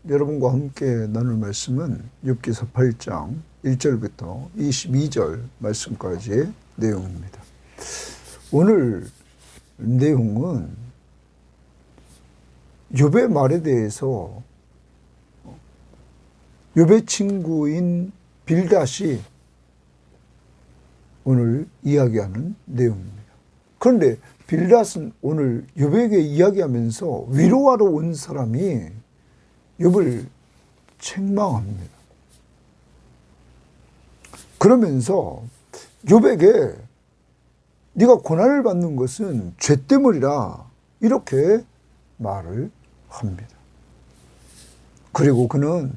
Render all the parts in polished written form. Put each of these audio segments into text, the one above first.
여러분과 함께 나눌 말씀은 욥기서 8장 1절부터 22절 말씀까지의 내용입니다. 오늘 내용은 욥의 말에 대해서 욥의 친구인 빌닷이 오늘 이야기하는 내용입니다. 그런데 빌닷은 오늘 욥에게 이야기하면서 위로하러 온 사람이 욥을 책망합니다. 그러면서 욥에게 네가 고난을 받는 것은 죄 때문이라 이렇게 말을 합니다. 그리고 그는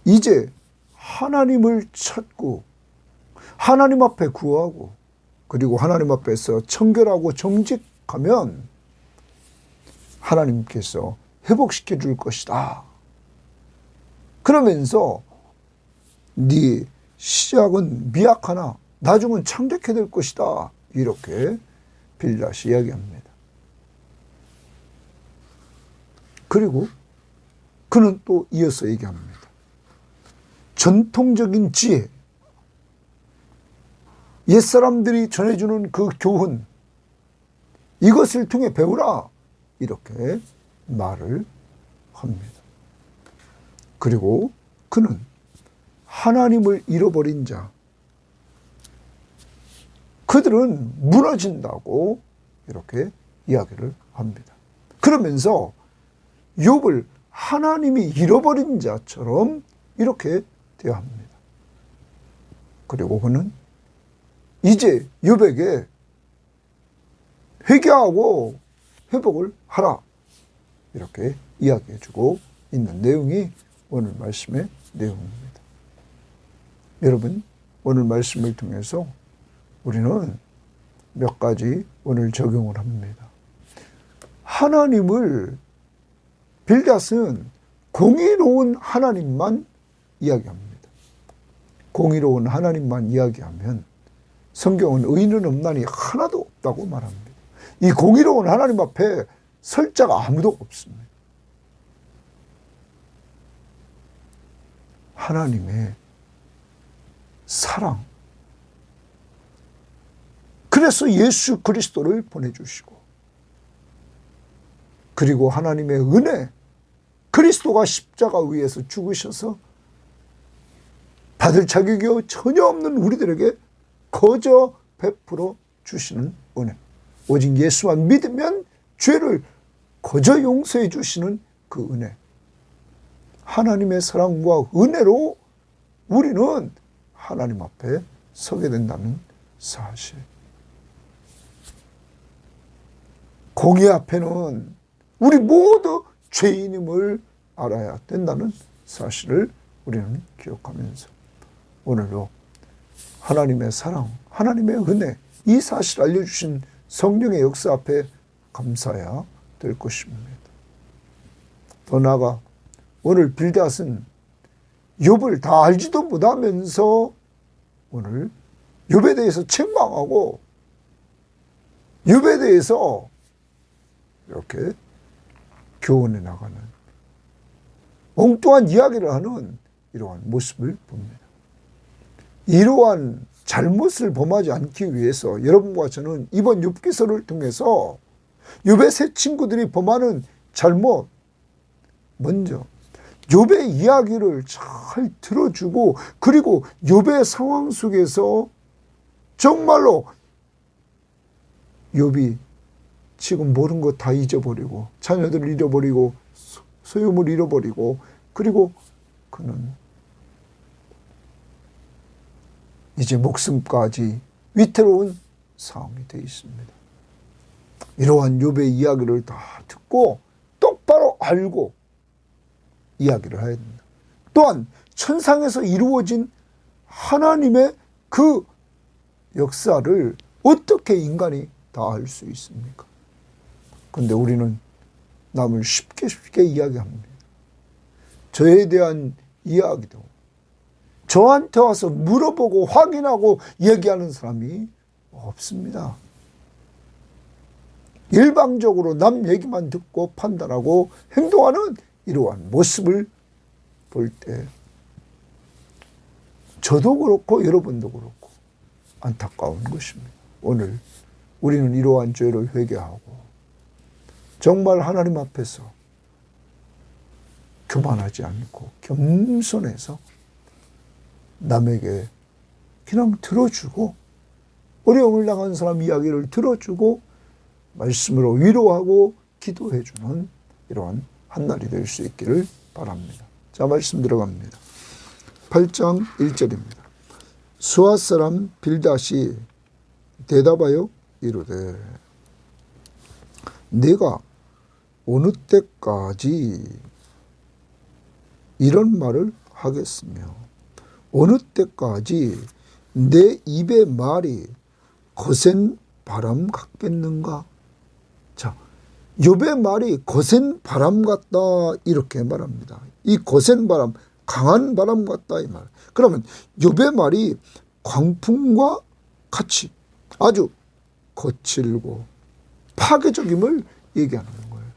이제 하나님을 찾고 하나님 앞에 구하고 그리고 하나님 앞에서 청결하고 정직하면 하나님께서 회복시켜 줄 것이다. 그러면서 네 시작은 미약하나 나중은 창대케 될 것이다. 이렇게 빌닷이 이야기합니다. 그리고 그는 또 이어서 얘기합니다. 전통적인 지혜, 옛사람들이 전해주는 그 교훈, 이것을 통해 배우라. 이렇게 말을 합니다. 그리고 그는 하나님을 잃어버린 자, 그들은 무너진다고 이렇게 이야기를 합니다. 그러면서 욥을 하나님이 잃어버린 자처럼 이렇게 대합니다. 그리고 그는 이제 욥에게 회개하고 회복을 하라. 이렇게 이야기해주고 있는 내용이 오늘 말씀의 내용입니다. 여러분, 오늘 말씀을 통해서 우리는 몇 가지 오늘 적용을 합니다. 하나님을 빌닷은 공의로운 하나님만 이야기합니다. 공의로운 하나님만 이야기하면 성경은 의인은 없나니 하나도 없다고 말합니다. 이 공의로운 하나님 앞에 설 자가 아무도 없습니다. 하나님의 사랑, 그래서 예수 그리스도를 보내주시고 그리고 하나님의 은혜, 그리스도가 십자가 위에서 죽으셔서 받을 자격이 전혀 없는 우리들에게 거저 베풀어 주시는 은혜, 오직 예수만 믿으면 죄를 거저 용서해 주시는 그 은혜, 하나님의 사랑과 은혜로 우리는 하나님 앞에 서게 된다는 사실. 공의 앞에는 우리 모두 죄인임을 알아야 된다는 사실을 우리는 기억하면서 오늘도 하나님의 사랑, 하나님의 은혜, 이 사실을 알려주신 성령의 역사 앞에 감사해야 될 것입니다. 더 나아가 오늘 빌닷은 욥을 다 알지도 못하면서 오늘 욥에 대해서 책망하고 욥에 대해서 이렇게 교훈해 나가는 엉뚱한 이야기를 하는 이러한 모습을 봅니다. 이러한 잘못을 범하지 않기 위해서 여러분과 저는 이번 욥기서를 통해서 욥의 세 친구들이 범하는 잘못, 먼저 욥의 이야기를 잘 들어주고 그리고 욥의 상황 속에서 정말로 욥이 지금 모든 것 다 잊어버리고 자녀들을 잃어버리고 소유물 잃어버리고 그리고 그는 이제 목숨까지 위태로운 상황이 되어 있습니다. 이러한 욥의 이야기를 다 듣고 똑바로 알고 이야기를 해야 된다. 또한 천상에서 이루어진 하나님의 그 역사를 어떻게 인간이 다 알 수 있습니까? 그런데 우리는 남을 쉽게 이야기합니다. 저에 대한 이야기도 저한테 와서 물어보고 확인하고 얘기하는 사람이 없습니다. 일방적으로 남 얘기만 듣고 판단하고 행동하는 이러한 모습을 볼 때 저도 그렇고 여러분도 그렇고 안타까운 것입니다. 오늘 우리는 이러한 죄를 회개하고 정말 하나님 앞에서 교만하지 않고 겸손해서 남에게 그냥 들어주고 어려움을 당한 사람 이야기를 들어주고 말씀으로 위로하고 기도해주는 이러한 한날이 될 수 있기를 바랍니다. 자, 말씀 들어갑니다. 8장 1절입니다. 수아 사람 빌닷이 대답하여 이르되 내가 어느 때까지 이런 말을 하겠으며 어느 때까지 내 입의 말이 거센 바람 같겠는가? 자, 욥의 말이 거센 바람 같다 이렇게 말합니다. 이 거센 바람, 강한 바람 같다 이 말. 그러면 욥의 말이 광풍과 같이 아주 거칠고 파괴적임을 얘기하는 거예요.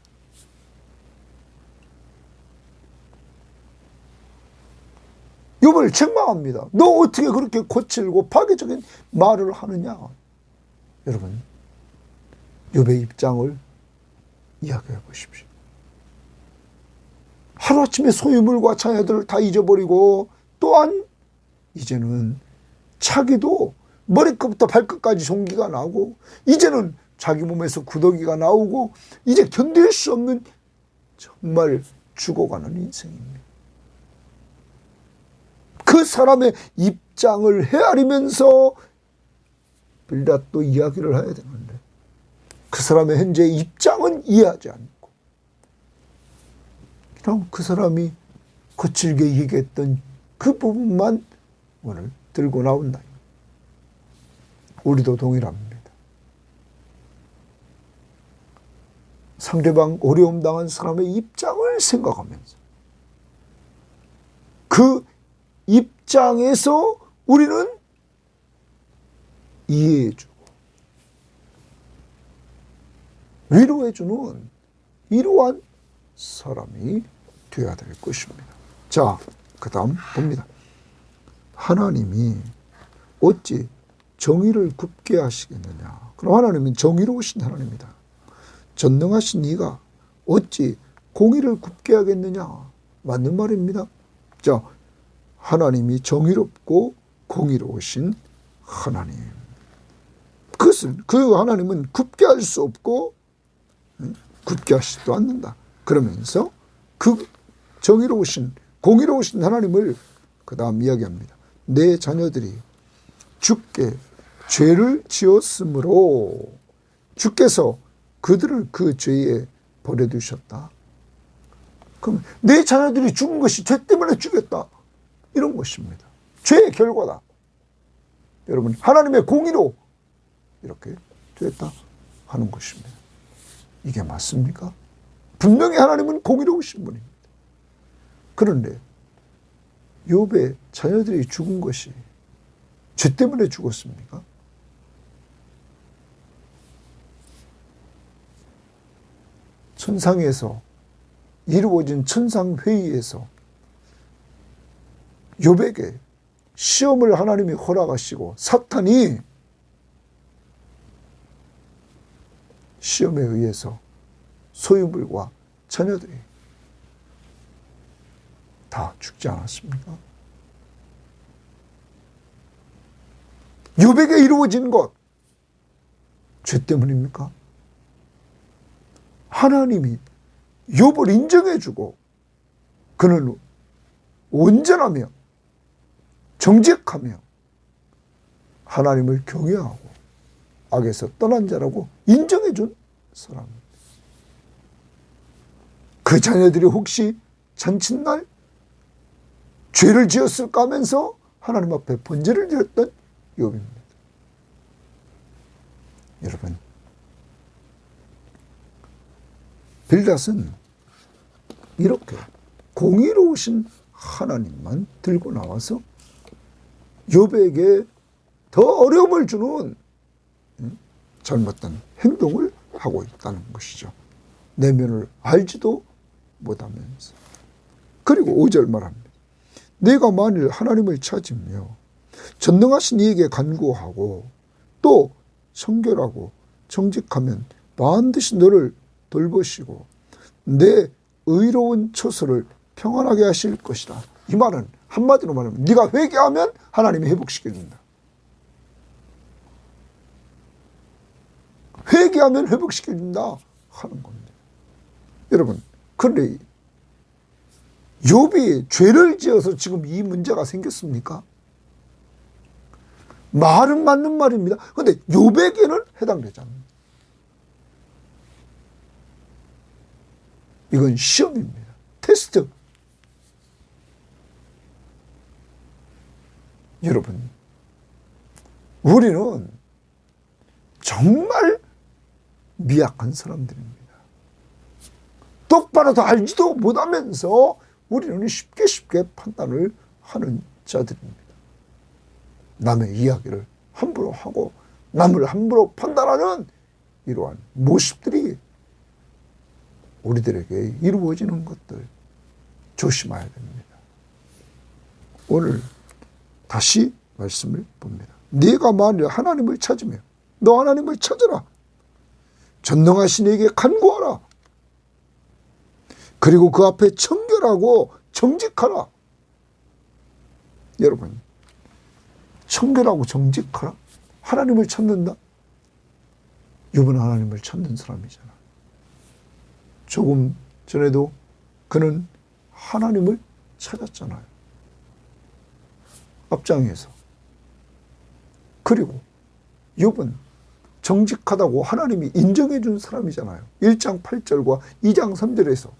욥을 책망합니다. 너 어떻게 그렇게 거칠고 파괴적인 말을 하느냐? 여러분, 욥의 입장을 이야기해 보십시오. 하루아침에 소유물과 자녀들을 다 잊어버리고 또한 이제는 자기도 머리끝부터 발끝까지 종기가 나고 이제는 자기 몸에서 구더기가 나오고 이제 견딜 수 없는 정말 죽어가는 인생입니다. 그 사람의 입장을 헤아리면서 빌닷도 이야기를 해야 되는데 그 사람의 현재 입장은 이해하지 않고 그냥 그 사람이 거칠게 얘기했던 그 부분만 오늘 들고 나온다. 우리도 동일합니다. 상대방 어려움 당한 사람의 입장을 생각하면서 그 입장에서 우리는 이해해주고 위로해주는 이러한 사람이 되어야 될 것입니다. 자, 그 다음 봅니다. 하나님이 어찌 정의를 굽게 하시겠느냐. 그럼 하나님은 정의로우신 하나님이다. 전능하신 이가 어찌 공의를 굽게 하겠느냐. 맞는 말입니다. 자, 하나님이 정의롭고 공의로우신 하나님. 그것은 그 하나님은 굽게 할 수 없고 굽게 하시지도 않는다. 그러면서 그 정의로우신 공의로우신 하나님을 그 다음 이야기합니다. 내 자녀들이 주께 죄를 지었으므로 주께서 그들을 그 죄에 버려두셨다. 그럼 내 자녀들이 죽은 것이 죄 때문에 죽였다. 이런 것입니다. 죄의 결과다. 여러분, 하나님의 공의로 이렇게 됐다 하는 것입니다. 이게 맞습니까? 분명히 하나님은 공의로우신 분입니다. 그런데 욥의 자녀들이 죽은 것이 죄 때문에 죽었습니까? 천상에서 이루어진 천상회의에서 욥에게 시험을 하나님이 허락하시고 사탄이 시험에 의해서 소유물과 자녀들이 다 죽지 않았습니까? 욥에게 이루어진 것 죄 때문입니까? 하나님이 욥을 인정해주고 그는 온전하며 정직하며 하나님을 경외하고 악에서 떠난 자라고 인정해준 사람입니다. 그 자녀들이 혹시 잔칫날 죄를 지었을까 하면서 하나님 앞에 번제를 드렸던 욥입니다. 여러분, 빌닷은 이렇게 공의로우신 하나님만 들고 나와서 욥에게 더 어려움을 주는 잘못된 행동을 하고 있다는 것이죠. 내면을 알지도 못하면서. 그리고 5절 말합니다. 내가 만일 하나님을 찾으며 전능하신 이에게 간구하고 또 청결하고 정직하면 반드시 너를 돌보시고 내 의로운 처소를 평안하게 하실 것이다. 이 말은 한마디로 말하면 네가 회개하면 하나님이 회복시켜준다. 회개하면 회복시켜준다 하는 겁니다. 여러분, 그런데 욥이 죄를 지어서 지금 이 문제가 생겼습니까? 말은 맞는 말입니다. 그런데 욥에게는 해당되지 않습니다. 이건 시험입니다. 테스트. 여러분, 우리는 정말 미약한 사람들입니다. 똑바로 다 알지도 못하면서 우리는 쉽게 판단을 하는 자들입니다. 남의 이야기를 함부로 하고 남을 함부로 판단하는 이러한 모습들이 우리들에게 이루어지는 것들 조심해야 됩니다. 오늘 다시 말씀을 봅니다. 네가 만일 하나님을 찾으며 너 하나님을 찾으라. 전능하신 이에게 간구하라. 그리고 그 앞에 청결하고 정직하라. 여러분, 청결하고 정직하라? 하나님을 찾는다? 욥은 하나님을 찾는 사람이잖아. 조금 전에도 그는 하나님을 찾았잖아요. 앞장에서. 그리고 욥은 정직하다고 하나님이 인정해 준 사람이잖아요. 1장 8절과 2장 3절에서.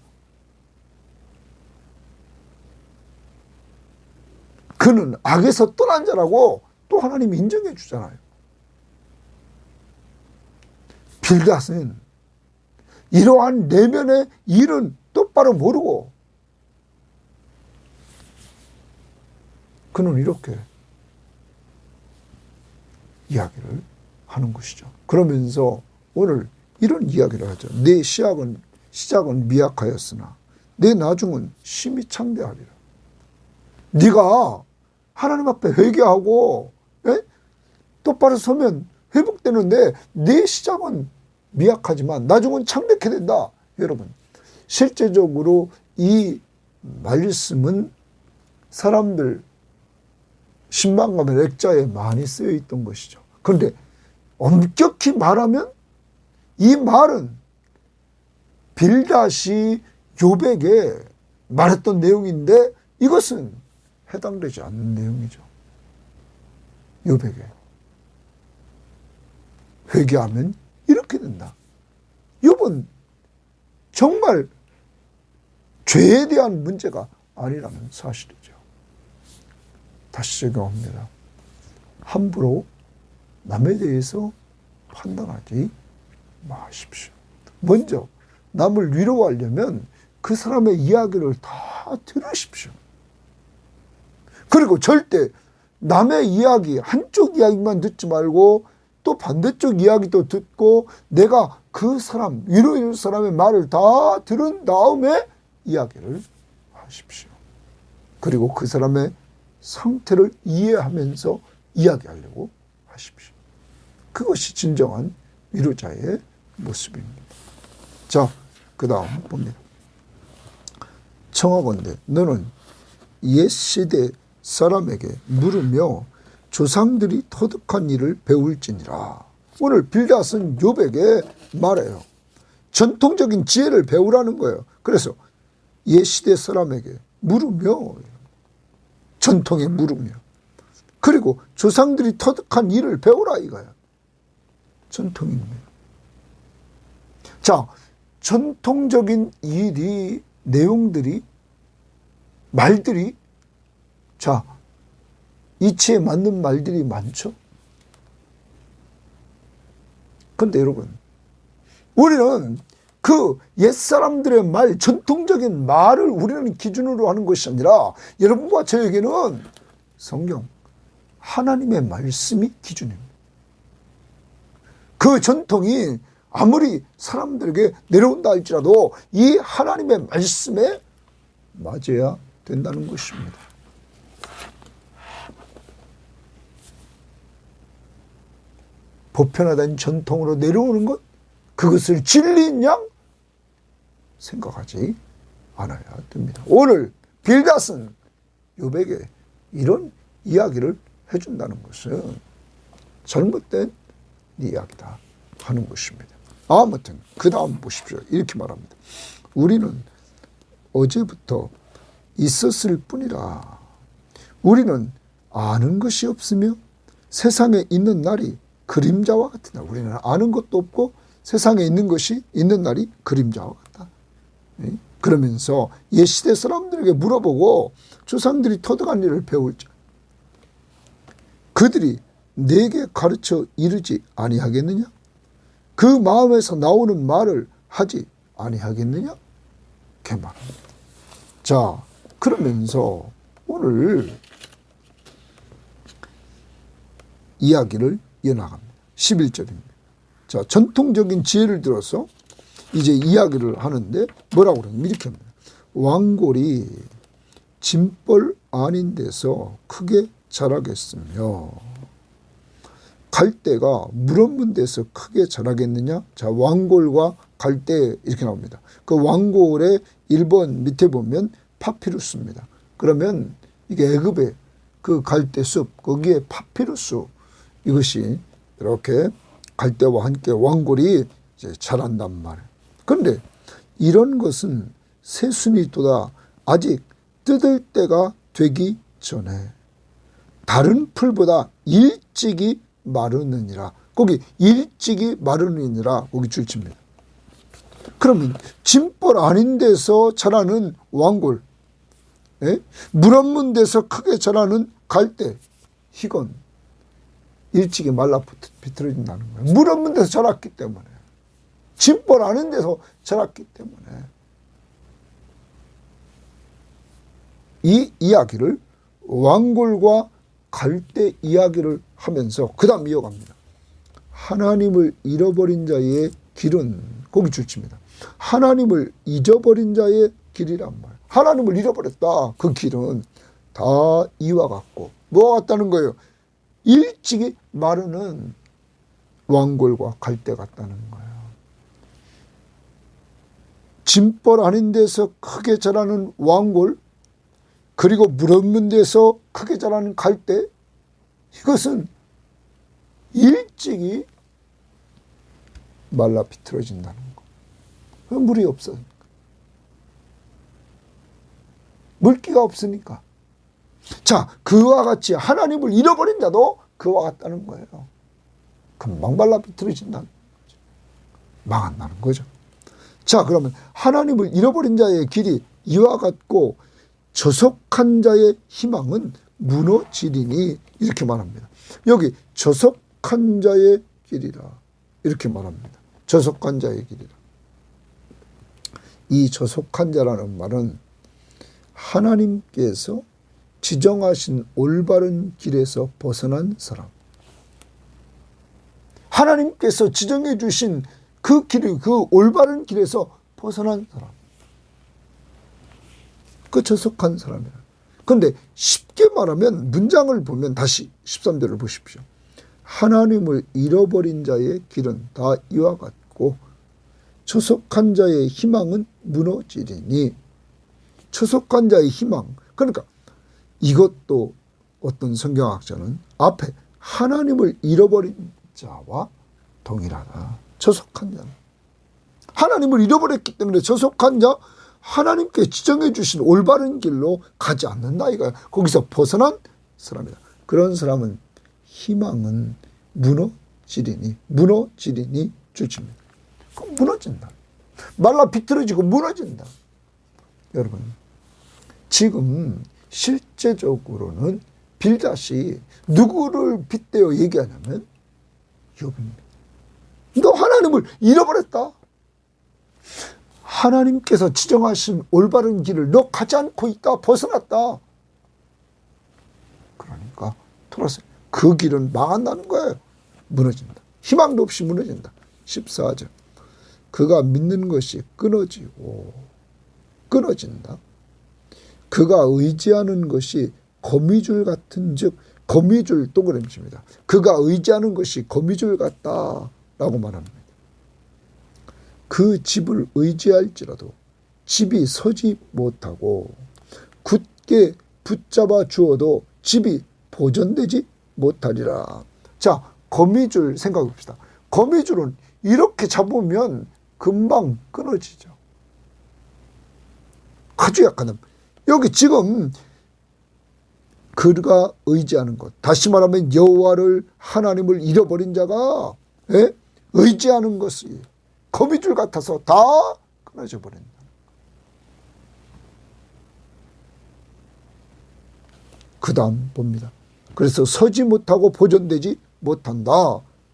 그는 악에서 떠난 자라고 또 하나님이 인정해 주잖아요. 빌닷은 이러한 내면의 일은 똑바로 모르고 그는 이렇게 이야기를 하는 것이죠. 그러면서 오늘 이런 이야기를 하죠. 내 시작은 미약하였으나 내 나중은 심히 창대하리라. 네가 하나님 앞에 회개하고 똑바로 서면 회복되는데 내 시작은 미약하지만 나중은 창백해 된다. 여러분, 실제적으로 이 말씀은 사람들 신방감의 액자에 많이 쓰여 있던 것이죠. 그런데 엄격히 말하면 이 말은 빌닷이 욥에게 말했던 내용인데 이것은 해당되지 않는 내용이죠. 욥에게 회개하면 이렇게 된다. 욥은 정말 죄에 대한 문제가 아니라는 사실이죠. 다시 적용합니다. 함부로 남에 대해서 판단하지 마십시오. 먼저 남을 위로하려면 그 사람의 이야기를 다 들으십시오. 그리고 절대 남의 이야기, 한쪽 이야기만 듣지 말고 또 반대쪽 이야기도 듣고 내가 그 사람, 위로해줄 사람의 말을 다 들은 다음에 이야기를 하십시오. 그리고 그 사람의 상태를 이해하면서 이야기하려고 하십시오. 그것이 진정한 위로자의 모습입니다. 자, 그 다음 봅니다. 청하건대 너는 옛 시대 사람에게 물으며 조상들이 터득한 일을 배울지니라. 오늘 빌닷은 욥에게 말해요. 전통적인 지혜를 배우라는 거예요. 그래서 옛 시대 사람에게 물으며, 전통에 물으며, 그리고 조상들이 터득한 일을 배우라 이거야. 전통입니다. 자, 전통적인 일이, 내용들이, 말들이, 자, 이치에 맞는 말들이 많죠. 그런데 여러분, 우리는 그 옛사람들의 말, 전통적인 말을 우리는 기준으로 하는 것이 아니라 여러분과 저에게는 성경, 하나님의 말씀이 기준입니다. 그 전통이 아무리 사람들에게 내려온다 할지라도 이 하나님의 말씀에 맞아야 된다는 것입니다. 보편화된 전통으로 내려오는 것, 그것을 진리인 양 생각하지 않아야 됩니다. 오늘 빌닷은 욥에게 이런 이야기를 해준다는 것은 잘못된 이야기다 하는 것입니다. 아무튼 그 다음 보십시오. 이렇게 말합니다. 우리는 어제부터 있었을 뿐이라 우리는 아는 것이 없으며 세상에 있는 날이 그림자와 같으나 우리는 아는 것도 없고 세상에 있는 것이 있는 날이 그림자와 같다. 그러면서 옛시대 사람들에게 물어보고 조상들이 터득한 일을 배울자. 그들이 내게 가르쳐 이르지 아니하겠느냐? 그 마음에서 나오는 말을 하지 아니하겠느냐? 이렇게 말합니다. 자, 그러면서 오늘 이야기를 이어나갑니다. 11절입니다. 자, 전통적인 지혜를 들어서 이제 이야기를 하는데 뭐라고 그러냐면 이렇게 합니다. 왕골이 짐벌 아닌 데서 크게 자라겠으며 갈대가 물 없는 데서 크게 자라겠느냐? 자, 왕골과 갈대 이렇게 나옵니다. 그 왕골의 1번 밑에 보면 파피루스입니다. 그러면 이게 애굽의 그 갈대 숲, 거기에 파피루스 이것이 이렇게 갈대와 함께 왕골이 이제 자란단 말이에요. 그런데 이런 것은 새순이 돋아 아직 뜯을 때가 되기 전에 다른 풀보다 일찍이 마르느니라. 거기 일찍이 마르느니라 거기 줄칩니다. 그러면 짐벌 아닌 데서 자라는 왕골, 물 없는 데서 크게 자라는 갈대, 이건 일찍이 말라 비틀어진다는 거예요. 물 없는 데서 자랐기 때문에, 짐벌 아닌 데서 자랐기 때문에. 이 이야기를 왕골과 갈대 이야기를 하면서 그 다음 이어갑니다. 하나님을 잃어버린 자의 길은 거기 줄칩니다. 하나님을 잊어버린 자의 길이란 말. 하나님을 잃어버렸다. 그 길은 다 이와 같고 뭐와 같다는 거예요? 일찍이 마르는 왕골과 갈대 같다는 거예요. 짐벌 아닌 데서 크게 자라는 왕골, 그리고 물 없는 데서 크게 자라는 갈대, 이것은 일찍이 말라 비틀어진다는 거. 물이 없으니까. 물기가 없으니까. 자, 그와 같이 하나님을 잃어버린 자도 그와 같다는 거예요. 금방 말라 비틀어진다는 거죠. 망한다는 거죠. 자, 그러면 하나님을 잃어버린 자의 길이 이와 같고 저속한 자의 희망은 무너지리니 이렇게 말합니다. 여기 저속한 자의 길이라 이렇게 말합니다. 저속한 자의 길이라. 이 저속한 자라는 말은 하나님께서 지정하신 올바른 길에서 벗어난 사람. 하나님께서 지정해 주신 그 길, 그 올바른 길에서 벗어난 사람. 그 저속한 사람이라. 그런데 쉽게 말하면 문장을 보면 다시 13절을 보십시오. 하나님을 잃어버린 자의 길은 다 이와 같고 저속한 자의 희망은 무너지리니. 저속한 자의 희망. 그러니까 이것도 어떤 성경학자는 앞에 하나님을 잃어버린 자와 동일하다. 저속한 자는. 하나님을 잃어버렸기 때문에 저속한 자, 하나님께 지정해 주신 올바른 길로 가지 않는다 이거야. 거기서 벗어난 사람이다. 그런 사람은 희망은 무너지리니 줄칩니다. 그럼 무너진다. 말라 비틀어지고 무너진다. 여러분, 지금 실제적으로는 빌닷이 누구를 빗대어 얘기하냐면 욥입니다. 너 하나님을 잃어버렸다. 하나님께서 지정하신 올바른 길을 너 가지 않고 있다. 벗어났다. 그러니까 돌아서 그 길은 망한다는 거예요. 무너진다. 희망도 없이 무너진다. 14절. 그가 믿는 것이 끊어진다. 그가 의지하는 것이 거미줄 같은 즉 거미줄 동그라미입니다. 그가 의지하는 것이 거미줄 같다라고 말합니다. 그 집을 의지할지라도 집이 서지 못하고 굳게 붙잡아 주어도 집이 보존되지 못하리라. 자, 거미줄 생각해 봅시다. 거미줄은 이렇게 잡으면 금방 끊어지죠. 아주 약간 여기 지금 그가 의지하는 것, 다시 말하면 여호와를 하나님을 잃어버린 자가 의지하는 것이 거미줄 같아서 다 끊어져 버린다. 그 다음 봅니다. 그래서 서지 못하고 보존되지 못한다.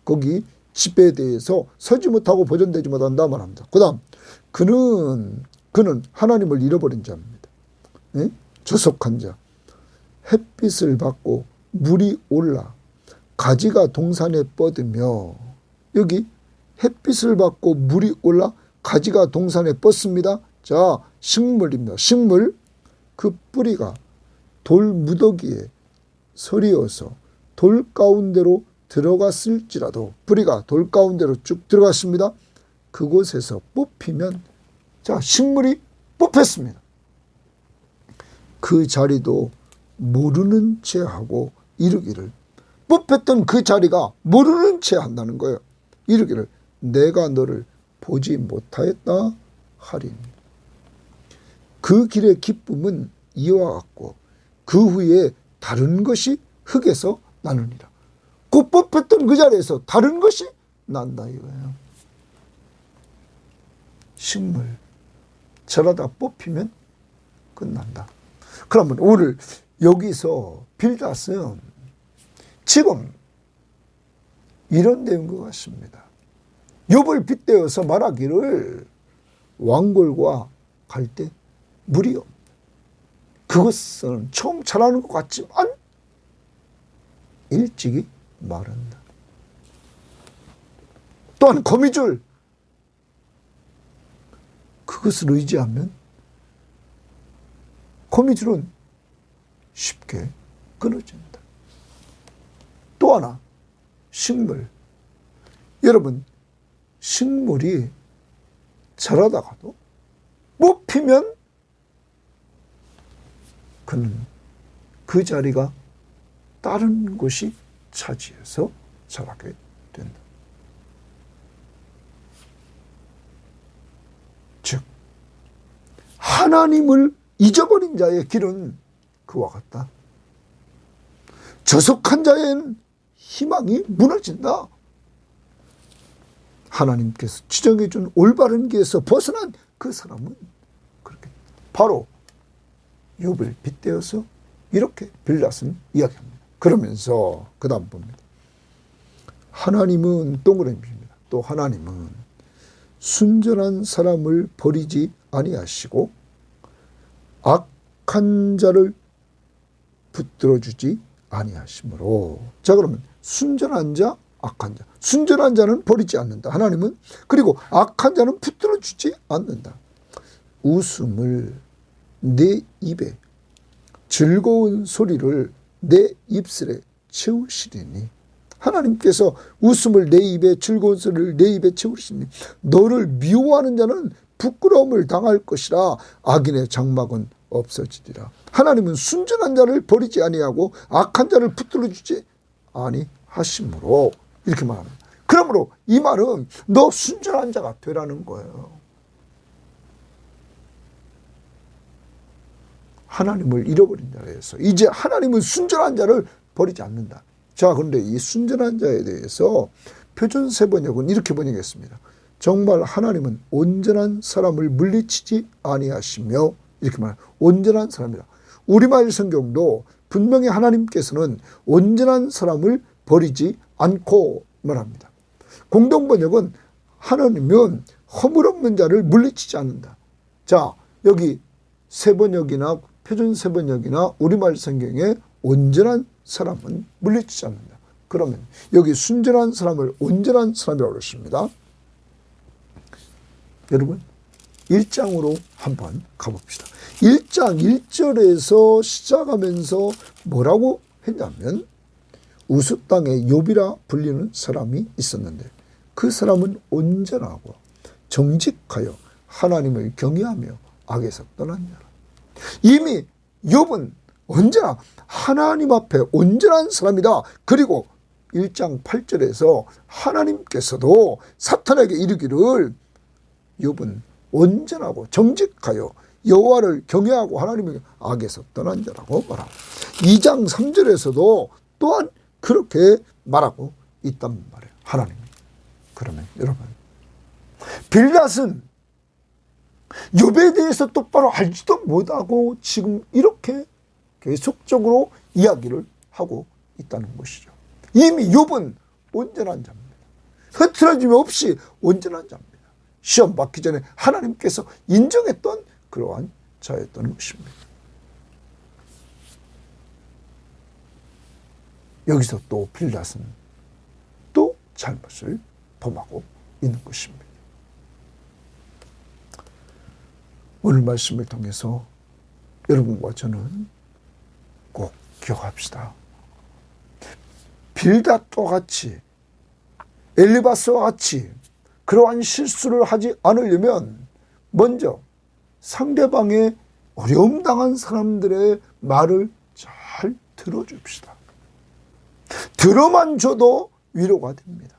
거기 집에 대해서 서지 못하고 보존되지 못한다 말합니다. 그 다음 그는 하나님을 잃어버린 자입니다. 조속한 자. 햇빛을 받고 물이 올라 가지가 동산에 뻗으며, 여기 햇빛을 받고 물이 올라 가지가 동산에 뻗습니다. 자, 식물입니다. 식물, 그 뿌리가 돌 무더기에 서리어서 돌 가운데로 들어갔을지라도, 뿌리가 돌 가운데로 쭉 들어갔습니다. 그곳에서 뽑히면, 자, 식물이 뽑혔습니다. 그 자리도 모르는 채 하고 이르기를, 뽑혔던 그 자리가 모르는 채 한다는 거예요. 이르기를 내가 너를 보지 못하였다 하리니. 그 길의 기쁨은 이와 같고 그 후에 다른 것이 흙에서 나느니라. 그 뽑혔던 그 자리에서 다른 것이 난다 이거예요. 식물 저러다 뽑히면 끝난다. 그러면 오늘 여기서 빌닷은 지금 이런 내용인 것 같습니다. 욥을 빗대어서 말하기를 왕골과 갈 때 물이 없다. 그것은 처음 잘하는 것 같지만 일찍이 마른다. 또한 거미줄, 그것을 의지하면 거미줄은 쉽게 끊어진다. 또 하나, 식물. 여러분, 식물이 자라다가도 못 피면 그는 그 자리가 다른 곳이 차지해서 자라게 된다. 즉, 하나님을 잊어버린 자의 길은 그와 같다. 저속한 자의 희망이 무너진다. 하나님께서 지정해 준 올바른 길에서 벗어난 그 사람은 그렇게 바로 욥을 빗대어서 이렇게 빌닷은 이야기합니다. 그러면서 그 다음 봅니다. 하나님은 동그라미입니다. 또 하나님은 순전한 사람을 버리지 아니하시고 악한 자를 붙들어주지 아니하시므로. 자, 그러면 순전한 자, 악한 자. 순전한 자는 버리지 않는다. 하나님은. 그리고 악한 자는 붙들어주지 않는다. 웃음을 내 입에, 즐거운 소리를 내 입술에 채우시리니. 하나님께서 웃음을 내 입에, 즐거운 소리를 내 입에 채우시니 너를 미워하는 자는 부끄러움을 당할 것이라. 악인의 장막은 없어지리라. 하나님은 순전한 자를 버리지 아니하고 악한 자를 붙들어주지 아니하심으로 이렇게 말합니다. 그러므로 이 말은 너 순전한 자가 되라는 거예요. 하나님을 잃어버린 자에서 이제 하나님은 순전한 자를 버리지 않는다. 자, 그런데 이 순전한 자에 대해서 표준 세번역은 이렇게 번역했습니다. 정말 하나님은 온전한 사람을 물리치지 아니하시며, 이렇게 말합니다. 온전한 사람이라. 우리말 성경도 분명히 하나님께서는 온전한 사람을 버리지 않고 말합니다. 공동번역은 하나님은 허물없는 자를 물리치지 않는다. 자, 여기 세번역이나 표준 세번역이나 우리말 성경에 온전한 사람은 물리치지 않는다. 그러면 여기 순전한 사람을 온전한 사람이라고 그랬습니다. 여러분 1장으로 한번 가봅시다. 1장 1절에서 시작하면서 뭐라고 했냐면 우스 땅에 욥이라 불리는 사람이 있었는데 그 사람은 온전하고 정직하여 하나님을 경외하며 악에서 떠난 자라. 이미 욥은 언제나 하나님 앞에 온전한 사람이다. 그리고 1장 8절에서 하나님께서도 사탄에게 이르기를 욥은 온전하고 정직하여 여호와를 경외하고 하나님의 악에서 떠난 자라고 말하고 2장 3절에서도 또한 그렇게 말하고 있단 말이에요. 하나님이. 그러면 여러분 빌닷은 욥에 대해서 똑바로 알지도 못하고 지금 이렇게 계속적으로 이야기를 하고 있다는 것이죠. 이미 욥은 온전한 자입니다. 흐트러짐 없이 온전한 자입니다. 시험 받기 전에 하나님께서 인정했던 그러한 자였던 것입니다. 여기서 또 빌닷은 또 잘못을 범하고 있는 것입니다. 오늘 말씀을 통해서 여러분과 저는 꼭 기억합시다. 빌닷과 같이 엘리바스와 같이 그러한 실수를 하지 않으려면 먼저 상대방의 어려움 당한 사람들의 말을 잘 들어줍시다. 들어만 줘도 위로가 됩니다.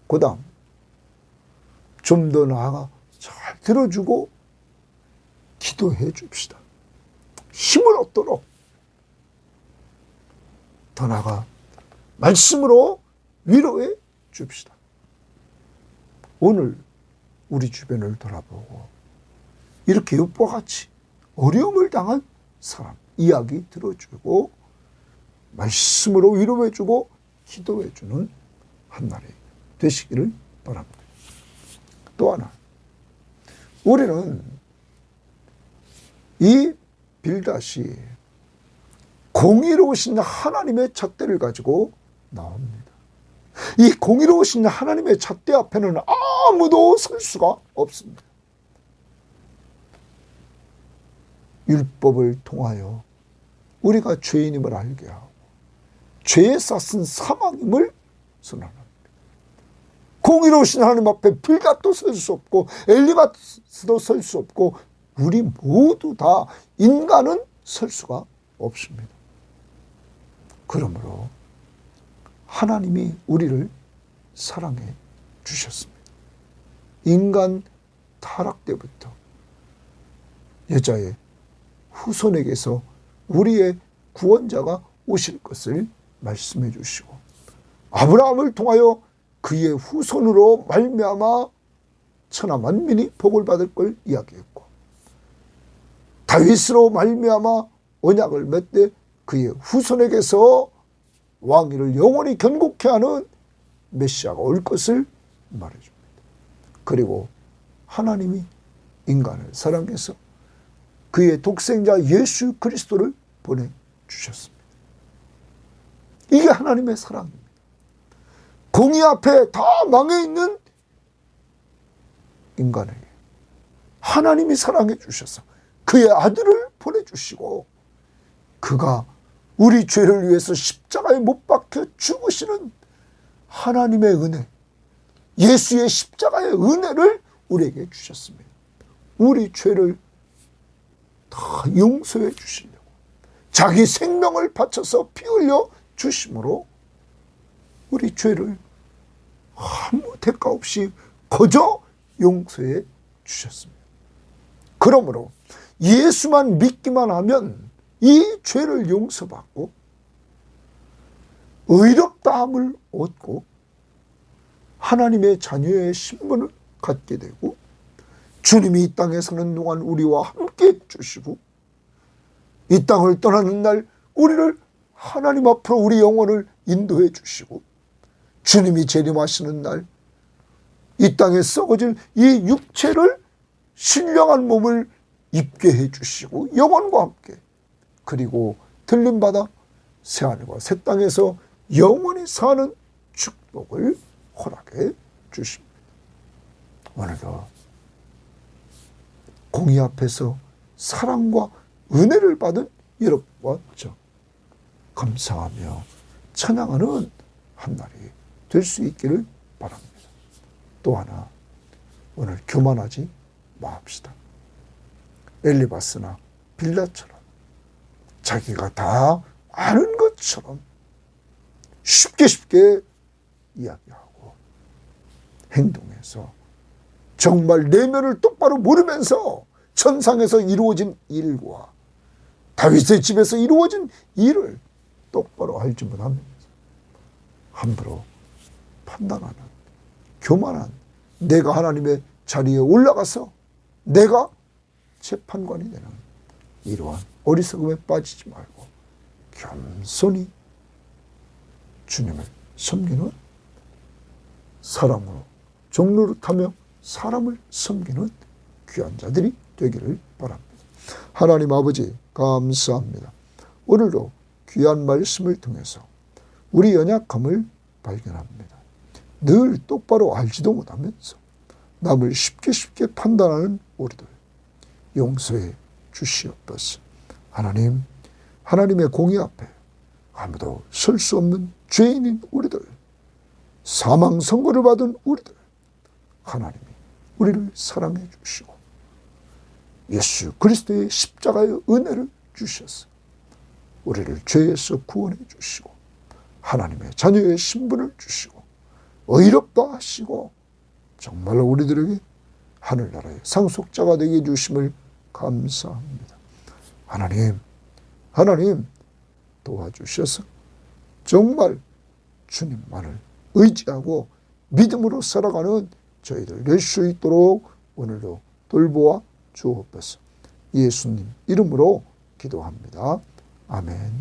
그 다음 좀 더 나아가 잘 들어주고 기도해 줍시다. 힘을 얻도록 더 나아가 말씀으로 위로해 줍시다. 오늘 우리 주변을 돌아보고 이렇게 욥과 같이 어려움을 당한 사람 이야기 들어주고 말씀으로 위로해주고 기도해주는 한 날이 되시기를 바랍니다. 또 하나, 우리는 이 빌닷이 공의로우신 하나님의 잣대를 가지고 나옵니다. 이 공의로우신 하나님의 잣대 앞에는 아무도 설 수가 없습니다. 율법을 통하여 우리가 죄인임을 알게 하고 죄에 쌌은 사망임을 선언합니다. 공의로우신 하나님 앞에 빌닷도 설 수 없고 엘리바스도 설 수 없고 우리 모두 다 인간은 설 수가 없습니다. 그러므로 하나님이 우리를 사랑해 주셨습니다. 인간 타락 때부터 여자의 후손에게서 우리의 구원자가 오실 것을 말씀해 주시고 아브라함을 통하여 그의 후손으로 말미암아 천하 만민이 복을 받을 걸 이야기했고 다윗으로 말미암아 언약을 맺되 그의 후손에게서 왕위를 영원히 견고케 하는 메시아가 올 것을 말해줍니다. 그리고 하나님이 인간을 사랑해서 그의 독생자 예수 그리스도를 보내주셨습니다. 이게 하나님의 사랑입니다. 공의 앞에 다 망해있는 인간에게 하나님이 사랑해 주셔서 그의 아들을 보내주시고 그가 우리 죄를 위해서 십자가에 못 박혀 죽으시는 하나님의 은혜, 예수의 십자가의 은혜를 우리에게 주셨습니다. 우리 죄를 다 용서해 주시려고 자기 생명을 바쳐서 피 흘려 주심으로 우리 죄를 아무 대가 없이 거저 용서해 주셨습니다. 그러므로 예수만 믿기만 하면 이 죄를 용서받고 의롭다함을 얻고 하나님의 자녀의 신분을 갖게 되고 주님이 이 땅에 사는 동안 우리와 함께 해주시고 이 땅을 떠나는 날 우리를 하나님 앞으로 우리 영혼을 인도해 주시고 주님이 재림하시는 날 이 땅에 썩어질 이 육체를 신령한 몸을 입게 해 주시고 영혼과 함께 그리고 들림받아 새하늘과 새 땅에서 영원히 사는 축복을 허락해 주십니다. 오늘도 공의 앞에서 사랑과 은혜를 받은 여러분과 저 감사하며 찬양하는 한 날이 될 수 있기를 바랍니다. 또 하나, 오늘 교만하지 마합시다. 엘리바스나 빌라처럼 자기가 다 아는 것처럼 쉽게 이야기하고 행동해서 정말 내면을 똑바로 모르면서 천상에서 이루어진 일과 다윗의 집에서 이루어진 일을 똑바로 알지 못하면서 함부로 판단하는 교만한, 내가 하나님의 자리에 올라가서 내가 재판관이 되는 이러한 어리석음에 빠지지 말고 겸손히 주님을 섬기는, 사랑으로 종노릇하며 사람을 섬기는 귀한 자들이 되기를 바랍니다. 하나님 아버지 감사합니다. 오늘도 귀한 말씀을 통해서 우리 연약함을 발견합니다. 늘 똑바로 알지도 못하면서 남을 쉽게 판단하는 우리들 용서해 주시옵소서. 하나님, 하나님의 공의 앞에 아무도 설 수 없는 죄인인 우리들, 사망 선고를 받은 우리들, 하나님이 우리를 사랑해 주시고 예수 그리스도의 십자가의 은혜를 주셔서 우리를 죄에서 구원해 주시고 하나님의 자녀의 신분을 주시고 의롭다 하시고 정말로 우리들에게 하늘나라의 상속자가 되게 해주심을 감사합니다. 하나님 도와주셔서 정말 주님만을 의지하고 믿음으로 살아가는 저희들 될 수 있도록 오늘도 돌보아 주옵소서. 예수님 이름으로 기도합니다. 아멘.